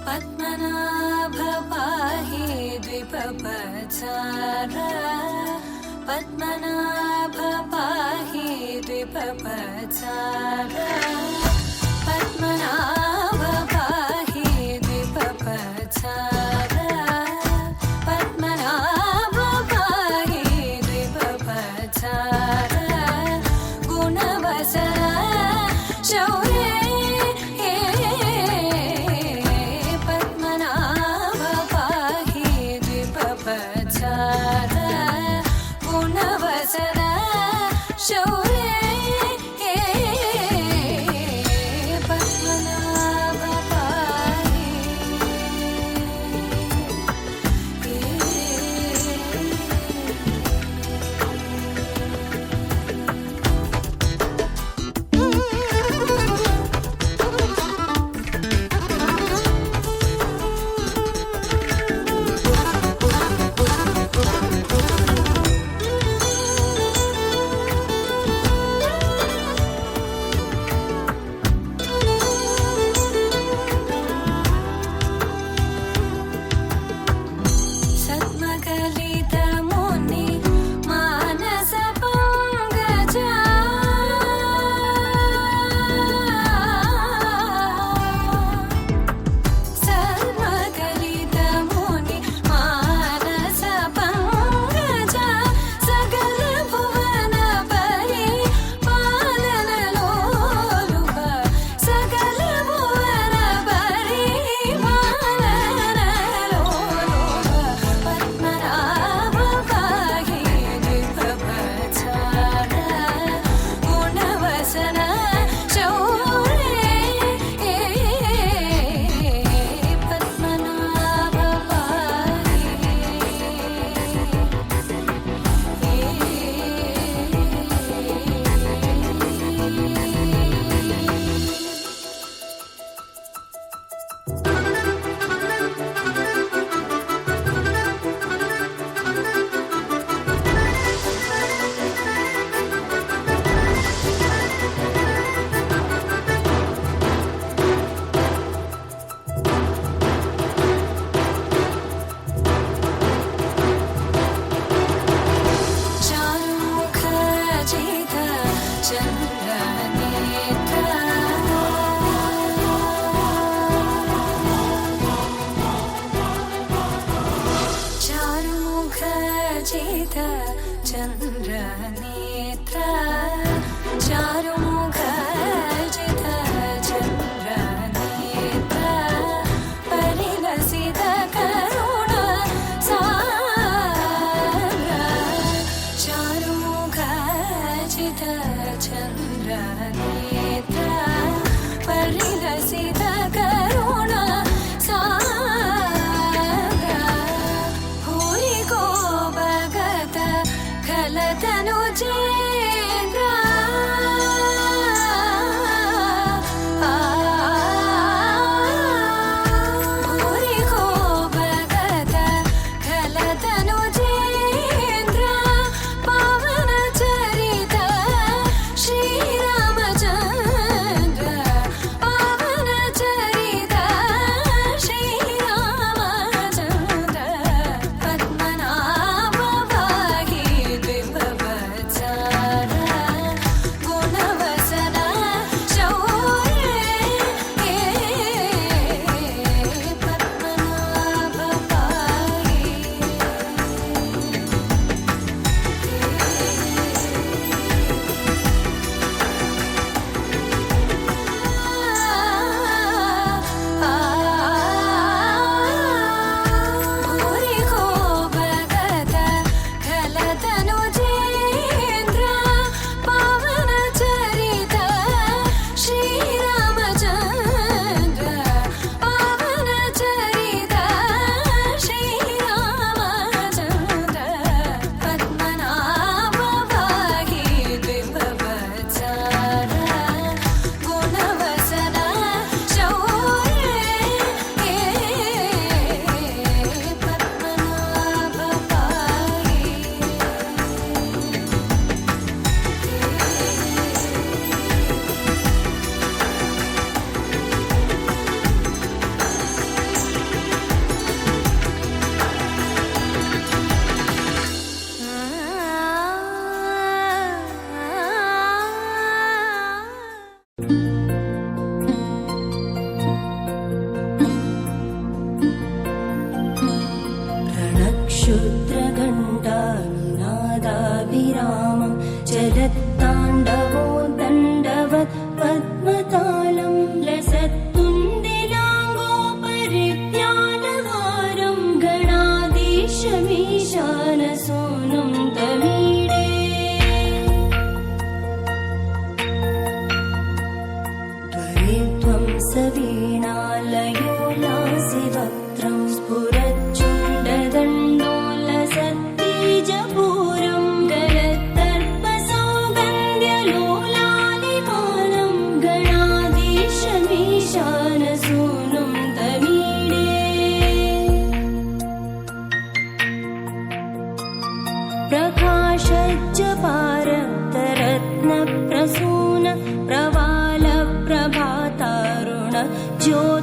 पद्मनाभ पाहि द्विपपचार पद्मनाभ पाहि द्विपपचार पद्मनाभ पाहि द्विपपचार पद्मनाभ पाहि द्विपपचार गुणवसर शौर्ये पद्मनाभ पाहि द्विपपचार गुणवसर शौर्ये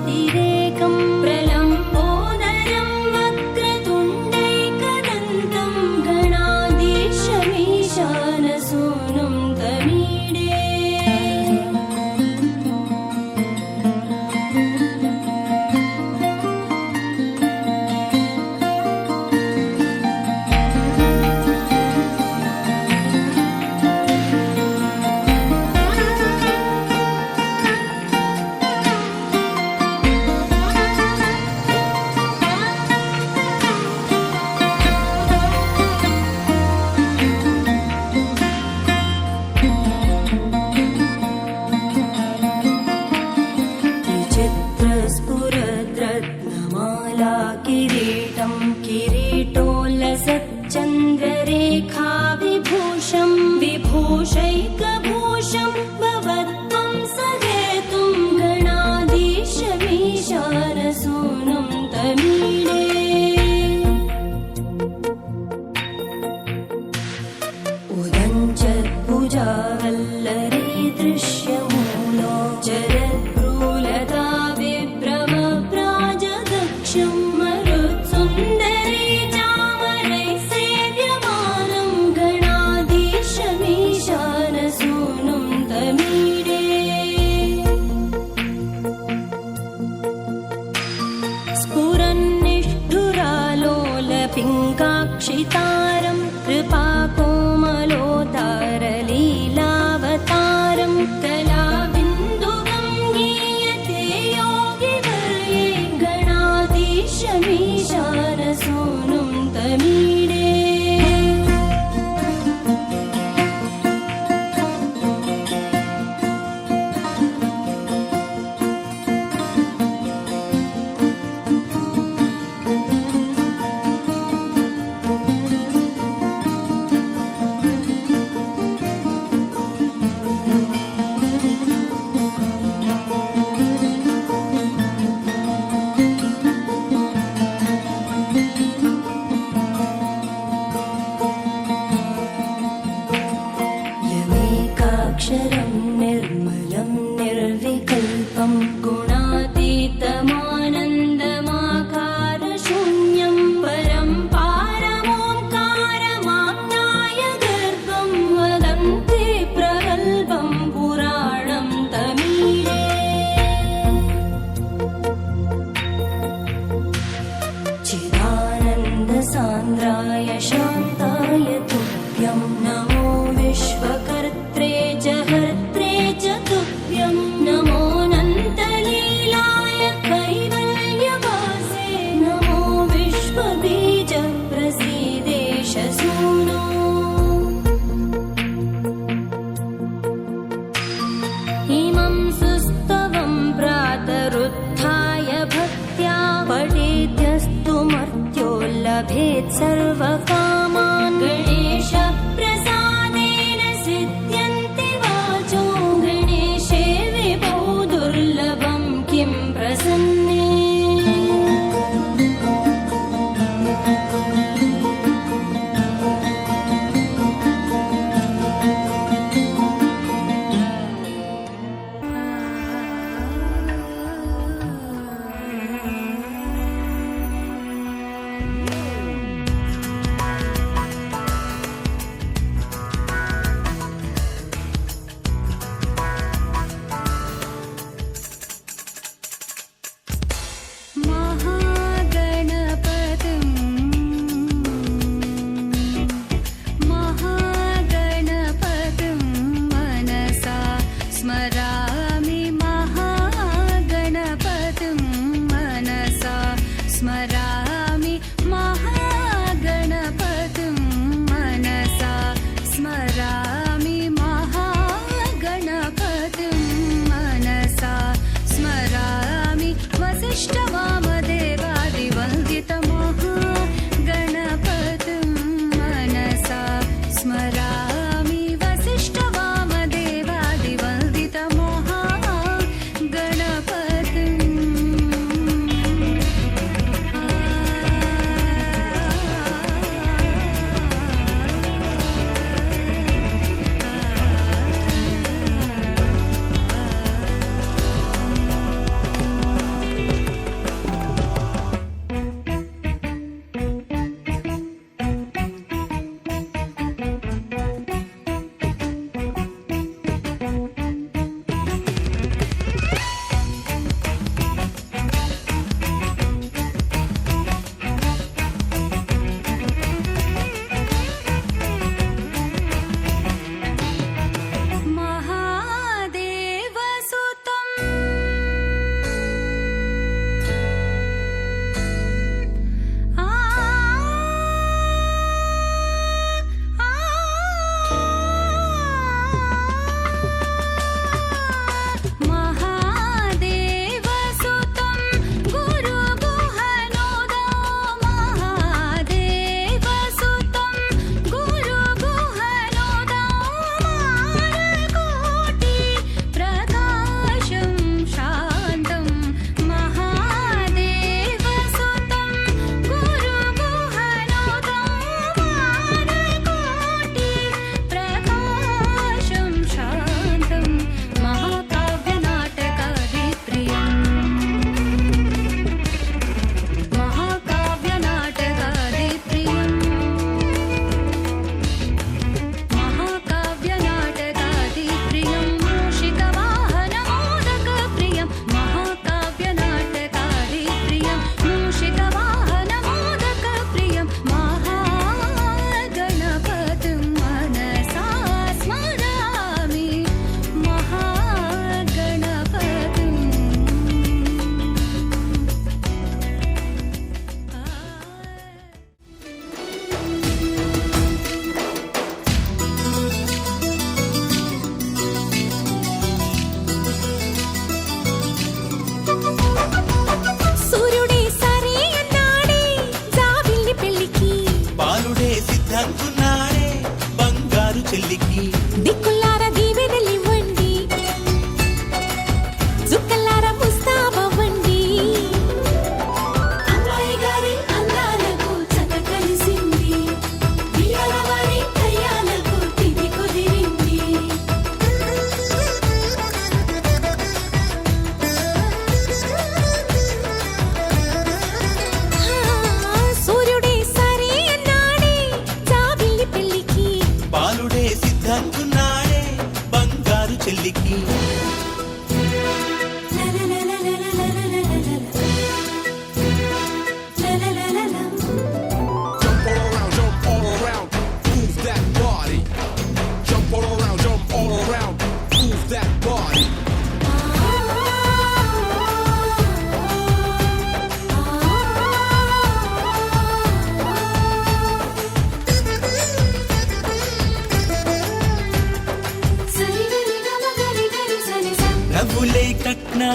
ज्योतिरेकं प्रलम्बोदरं वक्रतुण्डैकदन्तं गणाधीशमीशानसूनुं तमीडे। विचित्रस्फुरद्रत्नमाला किरीटं किरीटोल्लसच्चन्द्ररेखा विभूषं विभूषैकभूषं भवत्वं सहेतुं गणाधीशमीशानसूनुं तमीडे। उदञ्चद्भुजावल्लरी दृश्यमूलो जरद्भ्रूलता विभ्रमप्राजदक्षं मरुत्सुन्दरी चामरैः सेव्यमानं गणाधीशमीशानसूनुं तमीडे। स्फुरन्निष्ठुरालोलपिङ्गाक्षितारं कृपाकोमलोदारलीलावतारं कलाबिन्दुकं गीयते योगिवर्ये गणाधीशमीशानसूनुं तमीडे। यमेकाक्षरं निर्मलं निर्विकल्पं गुणातीतमानन्दमाकारशून्यं परं पारमोङ्कारमाज्ञायगर्भं वदन्ति प्रगल्भं पुराणं तमीडे। चिदानन्दसान्द्राय शान्ताय तुभ्यं नमो विश्वकर्त्रे च हर्त्रे च तुभ्यं नमोऽनन्तलीलाय कैवल्यवासे नमो विश्वबीजप्रसीदेशसूनो। इमं सुस्तवं प्रातरुत्थाय भक्त्या पठेद्यस्तु मर्त्यो लभेत् सर्वकामान् गणेशप्रसादेन सिद्ध्यन्ति वाचो गणेशे विभो दुर्लभं किं प्रसन्ने।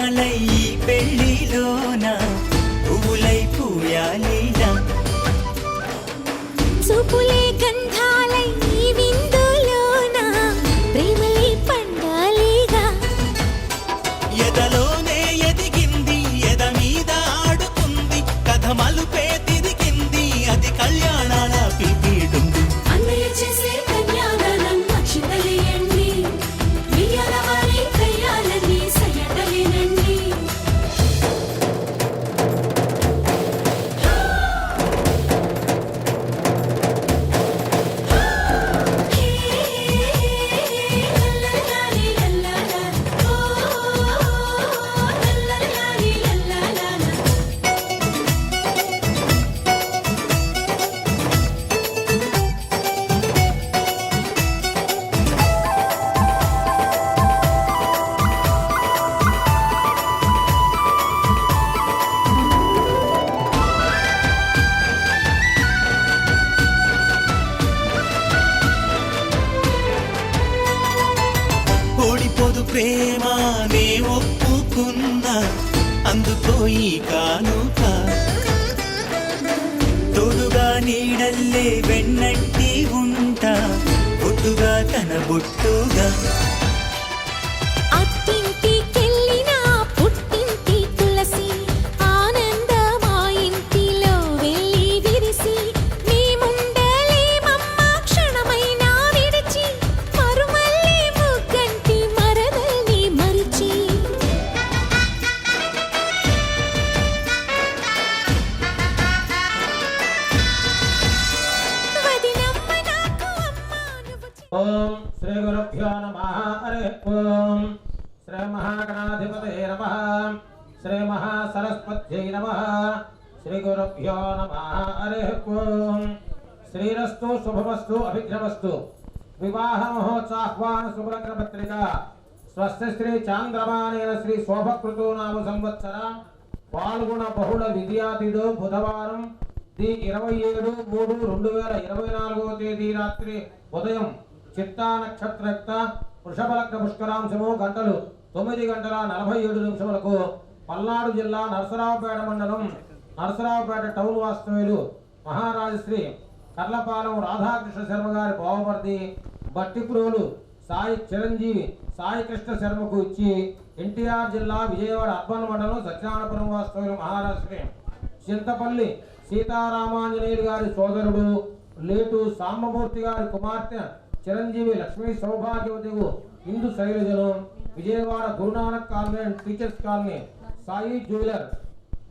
గంధాలై ఈ పెళ్లిలోన పువ్వులై పూయాలిలా చూపులే గంధాలై ఈ విందులోన ప్రేమలే పండాలిగా ఎదలోనే ఎదిగింది ఎద మీద ఆడుతుంది కథ మలుపే తిరిగింది అది కళ్యాణాల పిలిపిడుంది అన్నయ్య చేసే కన్యాదానం అక్షింతలేయండి వియ్యాల వారి కయ్యాలని సయ్యటలేనండి ఓడిపోదు ప్రేమ నే ఒప్పుకున్నా అందుకో ఈ కానుక తోడుగా నీడల్లే వెన్నట్టి ఉంటా బొట్టుగా తన బొట్టుగా అత్తింటికెళ్ళిన పుట్టింటి తులసి ఆనందమా ఇంటిలో వెళ్ళి విరిసి మేముండలేమమ్మ క్షణమైనా విడిచి మరుమల్లే ముగ్గంటి మరదల్ని మరిచి వదినమ్మ నాకు అమ్మ నువ్వు ఓం శ్రీ గురుభ్యో నమః హరి ఓం శ్రీ మహాగణాధిపతయే నమః శ్రీ మహాసరస్వత్యై నమః శ్రీ గురుభ్యో నమః హరి ఓం శ్రీరస్తు శుభమస్తు అభిగ్రమస్తు వివాహ మహోత్సాహ్వాన శుభలగ్న పత్రిక స్వస్తి శ్రీ చాంద్రమానేన శ్రీ శోభకృతో నామ సంవత్సర పాల్గొన బహుళ విద్యాతిథో బుధవారం ది 27/3/2024 తేదీ రాత్రి ఉదయం చిత్తా నక్షత్రయుక్త వృషభలగ్న పుష్కరాంశము గంటలు 9:47 పల్నాడు జిల్లా నరసరావుపేట మండలం నరసరావుపేట టౌన్ వాస్తవ్యులు మహారాజశ్రీ కర్లపాలెం రాధాకృష్ణ శర్మ గారి బావమర్ది బట్టిప్రోలు సాయి చిరంజీవి సాయి కృష్ణ శర్మకు ఇచ్చి ఎన్టీఆర్ జిల్లా విజయవాడ అర్బన్ మండలం సత్యనారాయణపురం వాస్తవ్యులు మహారాజశ్రీ చింతపల్లి సీతారామాంజనేయులు గారి సోదరుడు లేటు సాంబమూర్తి గారి కుమార్తె చిరంజీవి లక్ష్మీ సౌభాగ్యవతికు హిందూ శైలజను Vijayawada Guru Nanak colony and teachers colony Sai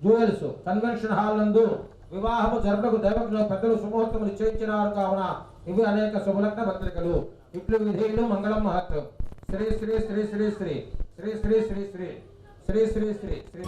jewels convention hall నందు వివాహము జరుపుటకు దైవజ్ఞ పెద్దలు సుముహూర్తము నిశ్చయించినారు కావున ఇవి అనేక శుభలగ్న పత్రికలు ఇట్లు విధేయులు మంగళం మహత్ శ్రీ శ్రీ శ్రీ శ్రీ శ్రీ శ్రీ శ్రీ శ్రీ శ్రీ శ్రీ శ్రీ శ్రీ శ్రీ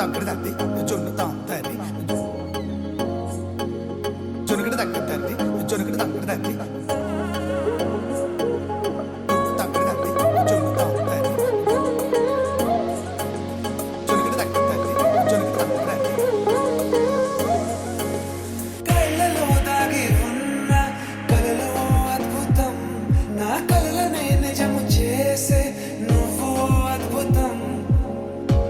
తగ్గడు తద్ది జొన్ను తాంతది జొనుగడ తగ్గడు తద్ది జొనుగడ తగ్గడు తద్ది తగ్గడు తద్ది జొన్ను తాంతది జొనుగడ తగ్గడు తద్ది జొనుగడ తగ్గడు తద్ది కళ్ళలో దాగి ఉన్న కలలో అద్భుతం నా కలలనే నిజము చేసే నువ్వు అద్భుతం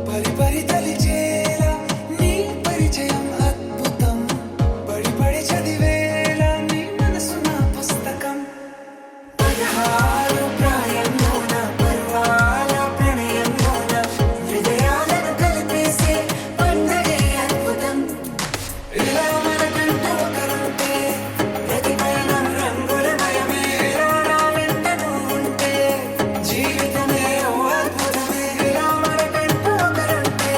పరి పరి తలిచేలా నీ పరిచయం అద్భుతం పడి పడి చదివేలా నీ మనసు నా పుస్తకం 16 ప్రాయంలోన పర్వాల ప్రణయంలోన హృదయాలను కలిపేసే పండగే అద్భుతం ఇలా మనకంటూ ఒకరుంటే ప్రతిపయనం రంగులమయమే ఇలా నా వెంట నువ్వుంటే జీవితమే ఓ అద్భుతమే ఇలా మనకంటూ ఒకరుంటే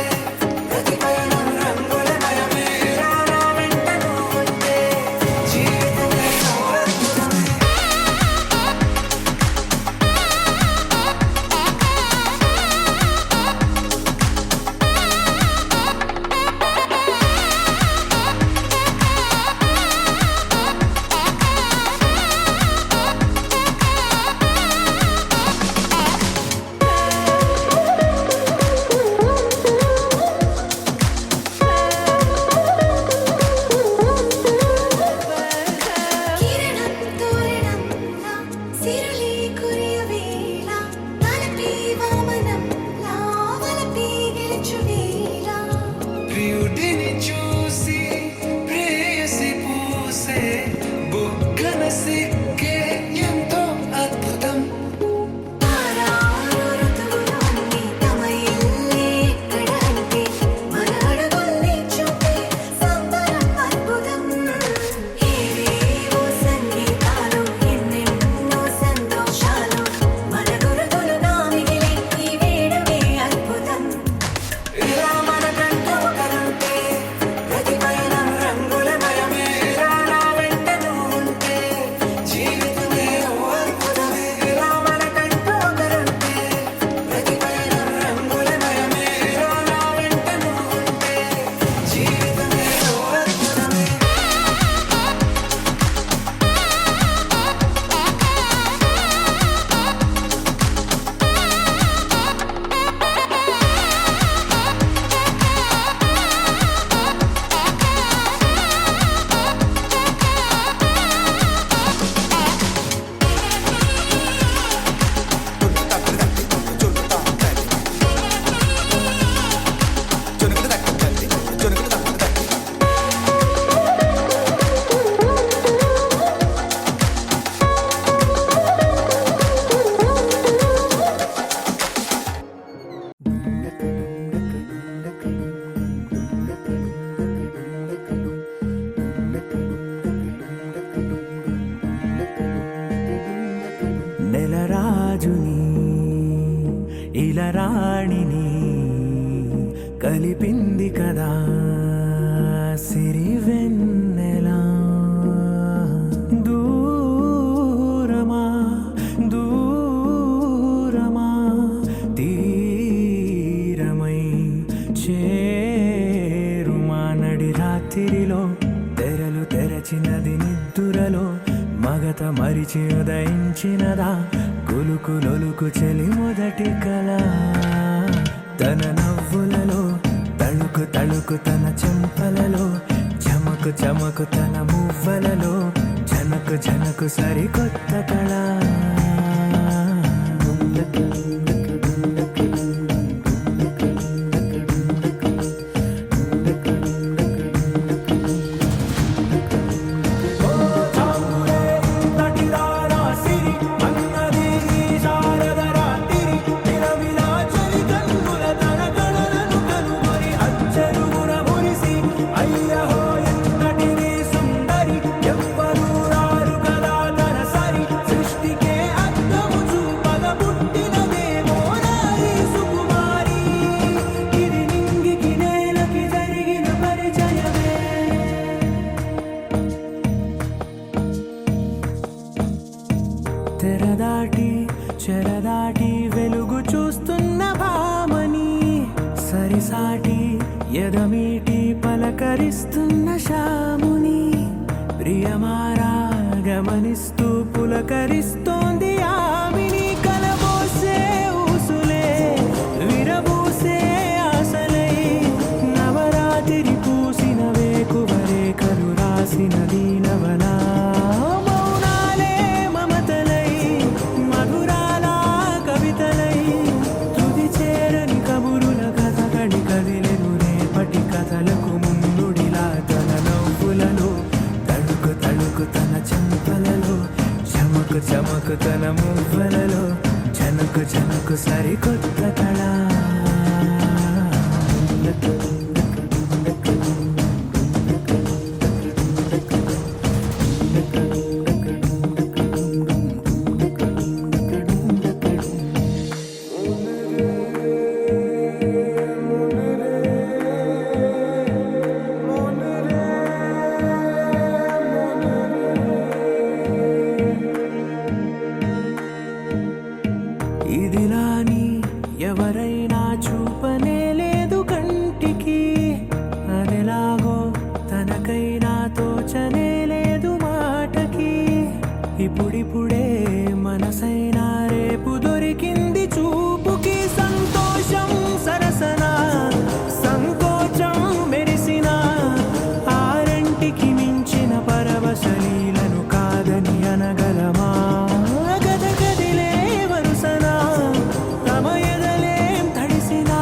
ప్రతిపయనం రంగులమయమే ఇలా నా వెంట నువ్వుంటే జీవితమే ఓ అద్భుతమే కిరణం తోరణంలా సిరులే కురియవేళ తలపి వామనంలా వలపి గెలుచువేళ ప్రియుడిని చూసి ప్రేయసి పూసే బుగ్గన సిక్కే ఎంతో అద్భుతం ఆరారు ఋతువులోని తమ ఇల్లే ఎక్కడ అంటే మన అడుగుల్ని చూపే సంబరం అద్భుతం ఏవేవో సంగీతాలు ఎన్నెన్నో సంతోషాలు మన గురుతులుగా మిగిలే ఈ వేడుకే అద్భుతం ఇలా మనకంటూ ఒకరుంటే ప్రతిపయనం రంగులమయమే ఇలా నా వెంట నువ్వుంటే జీవితమే ఓ అద్భుతమే ఇలా మనకంటూ ఒకరుంటే ప్రతిపయనం రంగులమయమే ఇలా నా వెంట నువ్వుంటే జీవితమే ఓ అద్భుతమే జొన్ను తగ్గడు తద్ది జొన్ను తాంతది జొనుగడ తగ్గడు తద్ది జొనుగడ తగ్గడు తద్ది నెలరాజుని ఇలరాణిని కలిపింది కదా సిరివెన్నెలా దూరమా దూరమా తీరమై చేరుమా నడి రాత్రిలో తెరలు తెరచినది నిద్దురలో మగత మరిచి ఉదయించినదా కులుకు లొలుకు చెలి మొదటి కళ తన నవ్వులలో తళుకు తళుకు తన చెంపలలో చమకు చమకు తన మువ్వలలో జనకు జనకు సరికొత్త కళ తెరదాటి చెరదాటి వెలుగు చూస్తున్న భామని సరిసాటి పలకరిస్తున్న శాముని ప్రియమారా గమనిస్తూ పులకరిస్తోంది ఆవిని కలబోసే ఊసులే విరబూసే ఆశలై నవరాత్రి పూసిన వేకువరే కలు రాసిన దీనవనా మౌనాలే మమతలై మధురాల కవితలై తుది చేరని కబురుల కథ కడి కదిలెను రేపటి కథలకు ముందుడిలా తన నవ్వులలో తడుకు తడుకు తన చెంపలలో చమకు చమకు తన మువ్వలలో చనకు చనకు సరికొత్త కళ ఇదిలాని ఎవరైనా చూపనే లేదు కంటికి అదెలాగో తనకైనా తోచనే లేదు మాటకి ఇప్పుడిప్పుడే మనసైనా రేపు దొరికింది చూపుకి సంతోషం సరసన సంకోచం మెరిసిన ఆరంటికి మించిన పరవశలీలను కాదని అనగలమా గద గదిలే వరుసనా తమ ఎదలేం తడిసినా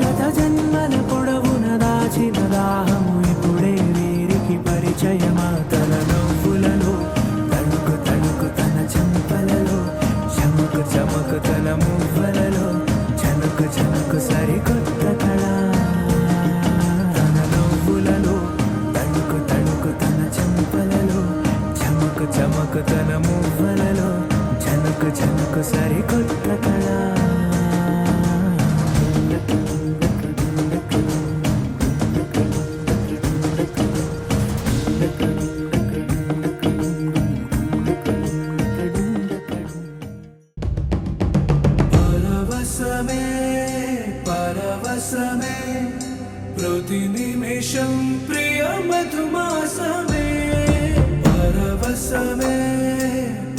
గత జన్మల పొడవున దాచిన దాహము ఇప్పుడే వీరికి పరిచయమా తన నవ్వులలో తణుకు తణుకు తన చెంపలలో చమకు చమకు తన మువ్వలలో చనుకు చనుకు సరికొత్త కళ తన నవ్వులలో తణుకు తణుకు తన చెంపలలో చమకు చమకు తన మువ్వలలో చనుకు చనుకు సరికొత్త కళ పరవశమే పరవశమే ప్రతి నిమిషం ప్రియ మధుమాసమే పరవశమే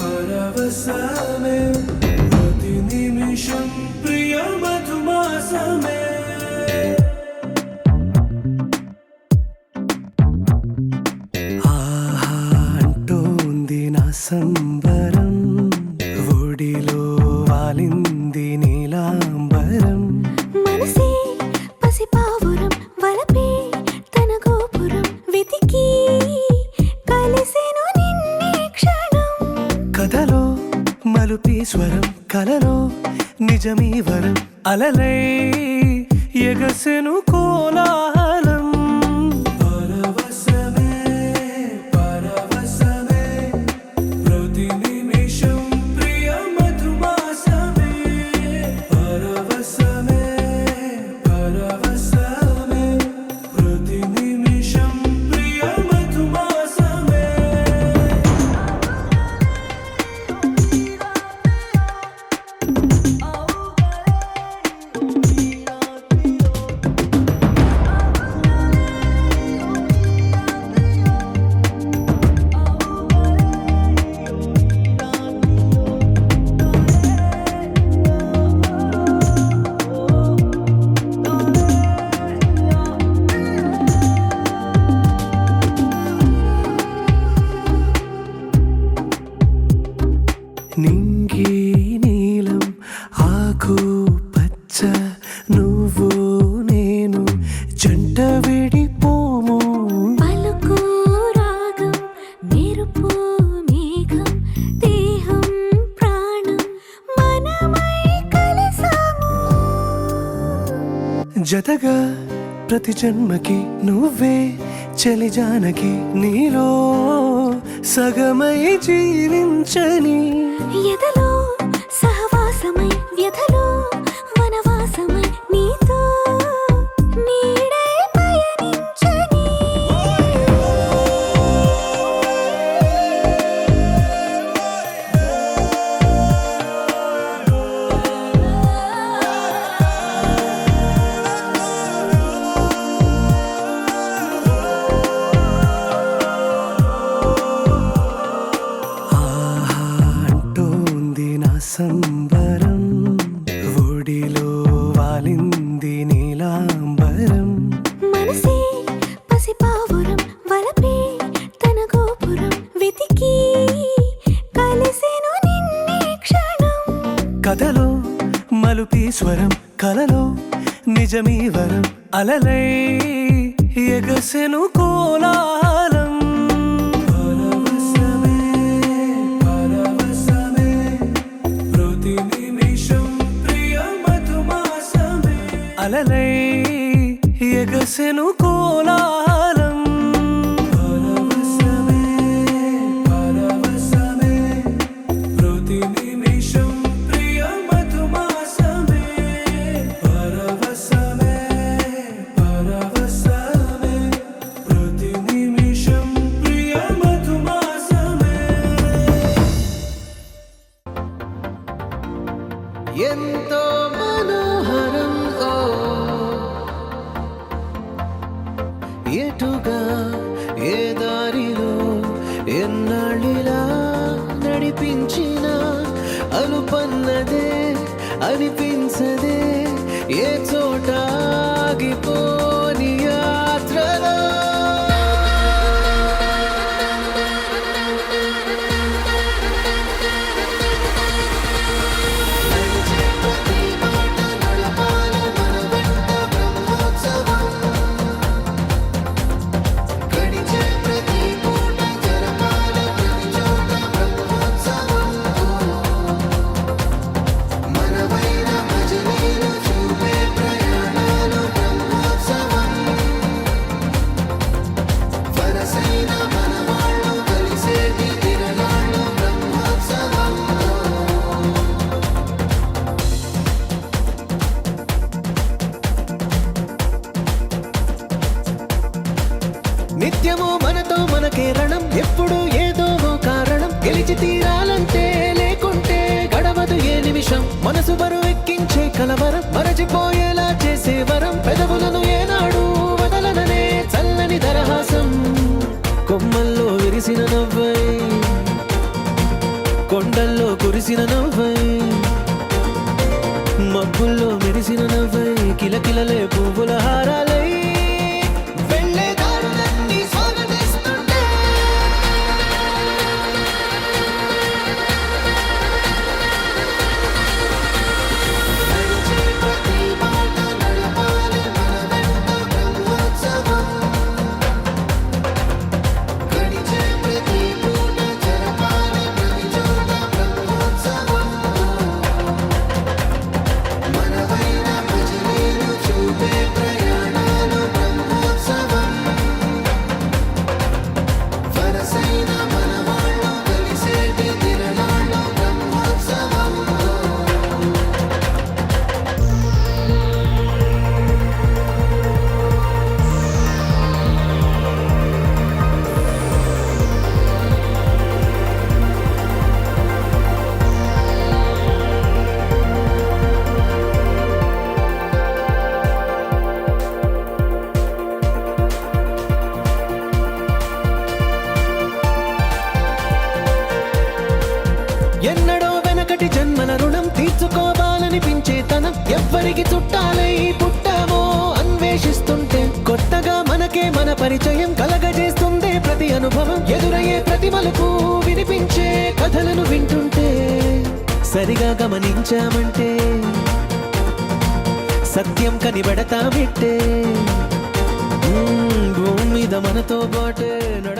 పరవశమే ప్రతి నిమిషం ప్రియ మధుమాసమే ఆహా అంటోంది నా సంబరం ఒడిలో వాలింది నీలాంబరం మనసే పసిపావురం వలపే తన గోపురం వెతికి కలిసెను నిన్నే క్షణం కథలో మలుపి స్వరం కలలో నిజమీ వరం అలలై ఎగసెను కోలాహలం పరవశమే పరవశమే ప్రతి నిమిషం ప్రియ మధుమాసమే పరవశమే పరవశమే ప్రతి నిమిషం ప్రియ మధుమాసమే నింగి నీలం ఆకు పచ్చ నువ్వు నేను జంట విడిపోము పలుకు రాగం మెరుపు మేఘం దేహం ప్రాణం మనమై కలిసాము జతగా ప్రతి జన్మకి నువ్వే చలి జానకి నీలో సగమై జీవించని ఎదలో సహవాసమై వ్యధలో వనవాసమై నీతో నీడై పయనించని సంబరం ఒడిలో వాలింది నీలాంబరం మనసే పసిపావురం వలపే తన గోపురం వెతికి కలిసెను నిన్నే క్షణం కథలో మలుపీశ్వరం కలలో నిజమీవరం అలలై ఎగసెను కోలాహలం పరవశమే పరవశమే ప్రతి నిమిషం ప్రియ మధుమాసమే అలలై ఎగసెను కోలాహలం పరవశమే పరవశమే ప్రతి నిమిషం ప్రియ మధుమాసమే పరవశమే పరవశమే ప్రతి నిమిషం ప్రియ మధుమాసమే ఎంతో మనోహరం ఓ ఎటుగా ఏ దారిలో ఎన్నాళ్ళిలా నడిపించిన అలుపన్నదే అనిపించదే ఏ చోట ఆగిపోని యాత్రలో నిత్యము మనతో మనకే రణం ఎప్పుడు ఏదో ఓ కారణం గెలిచి తీరాలంటే లేకుంటే గడవదు ఏ నిమిషం మనసు బరువు ఎక్కించే కలవరం మరచిపోయేలా చేసే వరం పెదవులను ఏనాడు వదలననే చల్లని దరహాసం కొమ్మల్లో విరిసిన నవ్వై కొండల్లో కురిసిన నవ్వై మబ్బుల్లో మెరిసిన నవ్వై కిలకిలలే పువ్వుల హారాలై వెళ్ళే దారులన్నీ స్వాగతిస్తుంటే ఎన్నడో వెనకటి జన్మల రుణం తీర్చుకోవాలనిపించే తనం ఎవ్వరికి చుట్టాలై పుట్టామో అన్వేషిస్తుంటే కొత్తగా మనకే మన పరిచయం కలగజేస్తుందే ప్రతి అనుభవం ఎదురయ్యే ప్రతి మలుపు వినిపించే కథలను వింటుంటే సరిగా గమనించామంటే సత్యం కనిపెడతామిట్టే భూమి మీద మనతో పాటే నడ